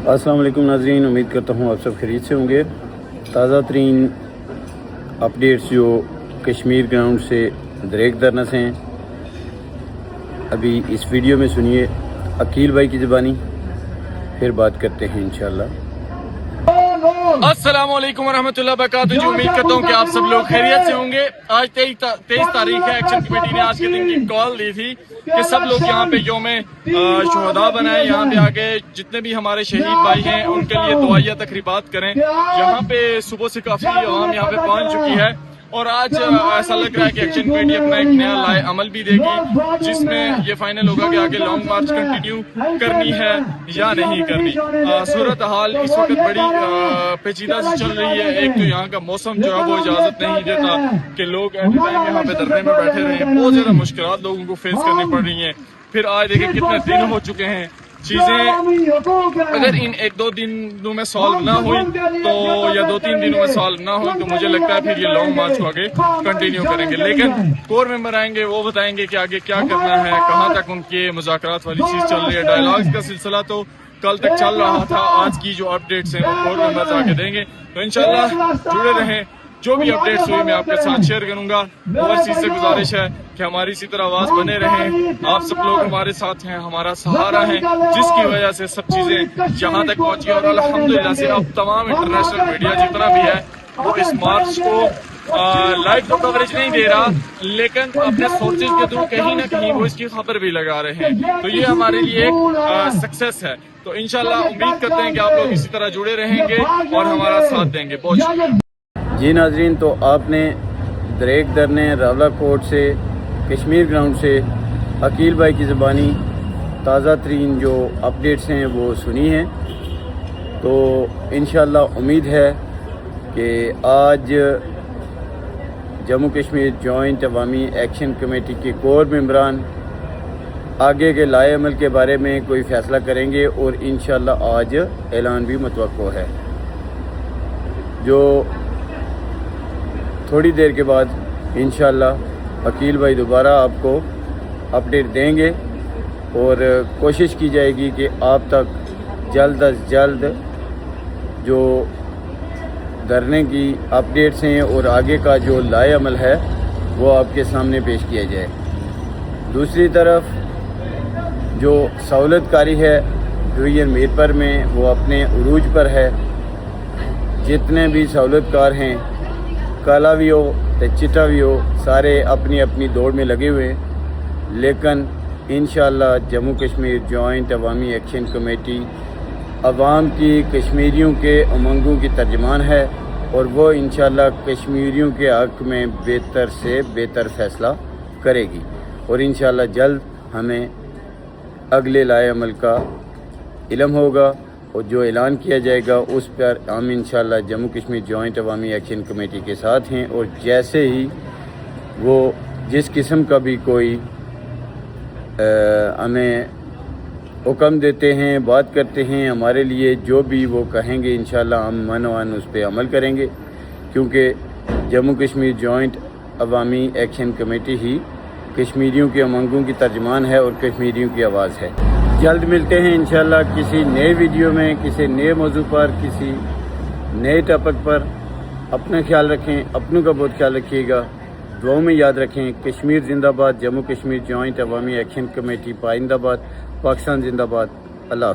अस्सलाम वालेकुम नाज़रीन, उम्मीद करता हूँ आप सब खैरियत से होंगे। ताज़ा तरीन अपडेट्स जो कश्मीर ग्राउंड से दरेक दरनस हैं, अभी इस वीडियो में सुनिए अकील भाई की ज़बानी, फिर बात करते हैं इंशाल्लाह। अस्सलाम वालेकुम वरहमतुल्लाहि वबरकातुहू। जी उम्मीद करता हूँ कि आप सब लोग खैरियत से होंगे। आज 23 तारीख है। एक्शन कमेटी ने आज के दिन की कॉल दी थी कि सब लोग यहाँ पे यौम शुहदा बनाएं, यहाँ पे आके जितने भी हमारे शहीद भाई हैं उनके लिए दुआया तकरीबात करें। यहाँ पे सुबह से काफी आवाम यहाँ पे पहुँच चुकी है और आज ऐसा लग रहा है कि एक्शन कमेटी अपना एक नया लाए अमल भी देगी, जिसमें ये फाइनल होगा कि आगे लॉन्ग मार्च कंटिन्यू करनी है या नहीं करनी। सूरत हाल इस वक्त बड़ी पेचीदा से चल रही है। एक तो यहाँ का मौसम जो है वो इजाजत नहीं देता कि लोग एट टाइम यहाँ पे धरने में बैठे रहे। बहुत ज्यादा मुश्किलात लोगों को फेस करनी पड़ रही हैं। फिर आज देखिए कितने दिन हो चुके हैं, चीजें अगर इन 1-2 दिनों में सॉल्व ना हुई तो या 2-3 दिनों में सॉल्व ना हुई तो मुझे लगता है फिर ये लॉन्ग मार्च को आगे कंटिन्यू करेंगे। लेकिन कोर मेंबर आएंगे, वो बताएंगे कि आगे क्या करना है, कहाँ तक उनके मुज़ाकरात वाली चीज चल रही है। डायलॉग्स का सिलसिला तो कल तक चल रहा था, आज की जो अपडेट्स हैं वो कोर मेंबर्स आके देंगे। तो इंशाल्लाह जुड़े रहें, जो भी अपडेट्स हुई मैं आपके साथ शेयर करूंगा। ओवरसीज से गुजारिश है कि हमारी इसी तरह आवाज बने रहें। आप सब लोग हमारे साथ हैं, हमारा सहारा है, जिसकी वजह से सब चीजें यहाँ तक पहुंची। और अल्हम्दुलिल्लाह से अब तमाम इंटरनेशनल मीडिया जितना भी है वो इस मार्च को लाइव तो कवरेज नहीं दे रहा, लेकिन अपने सोर्सेज के थ्रू कहीं ना कहीं वो इसकी खबर भी लगा रहे हैं। तो ये हमारे लिए एक सक्सेस है। तो इंशाल्लाह उम्मीद करते हैं कि आप लोग इसी तरह जुड़े रहेंगे और हमारा साथ देंगे। बहुत शुक्रिया। जी नाजरीन, तो आपने दरेक दरने रावलाकोट से कश्मीर ग्राउंड से अकील भाई की ज़बानी ताज़ा तरीन जो अपडेट्स हैं वो सुनी हैं। तो इंशाल्लाह उम्मीद है कि आज जम्मू कश्मीर जॉइंट अवामी एक्शन कमेटी के कोर मेंबरान आगे के लाए अमल के बारे में कोई फ़ैसला करेंगे और इंशाल्लाह आज ऐलान भी मुतवक्को है। जो थोड़ी देर के बाद इंशाल्लाह अकील भाई दोबारा आपको अपडेट देंगे और कोशिश की जाएगी कि आप तक जल्द अज जल्द जो धरने की अपडेट्स हैं और आगे का जो लाए अमल है वो आपके सामने पेश किया जाए। दूसरी तरफ जो सहूलतकारी है डिवीज़न मीरपुर में वो अपने उरूज पर है। जितने भी सहूलतकार हैं, काला भी हो तो चिट्टा भी हो, सारे अपनी अपनी दौड़ में लगे हुए हैं। लेकिन इंशाल्लाह जम्मू कश्मीर जॉइंट अवामी एक्शन कमेटी अवाम की, कश्मीरियों के उमंगों की तर्जमान है और वो इंशाल्लाह कश्मीरियों के हक़ में बेहतर से बेहतर फ़ैसला करेगी और इंशाल्लाह जल्द हमें अगले लाए अमल का इल्म होगा और जो ऐलान किया जाएगा उस पर हम इंशाल्लाह जम्मू कश्मीर जॉइंट अवामी एक्शन कमेटी के साथ हैं। और जैसे ही वो जिस किस्म का भी कोई हमें हुक्म देते हैं, बात करते हैं, हमारे लिए जो भी वो कहेंगे इंशाल्लाह हम मन उस पर अमल करेंगे, क्योंकि जम्मू कश्मीर जॉइंट अवामी एक्शन कमेटी ही कश्मीरियों के उमंगों की तर्जमान है और कश्मीरियों की आवाज़ है। जल्द मिलते हैं इंशाल्लाह किसी नए वीडियो में, किसी नए मौजू पर, किसी नए टॉपिक पर। अपना ख्याल रखें, अपनों का बहुत ख्याल रखिएगा, दुआओं में याद रखें। कश्मीर जिंदाबाद, जम्मू कश्मीर जॉइंट अवामी एक्शन कमेटी पाइंदाबाद, पाकिस्तान जिंदाबाद। अल्लाह।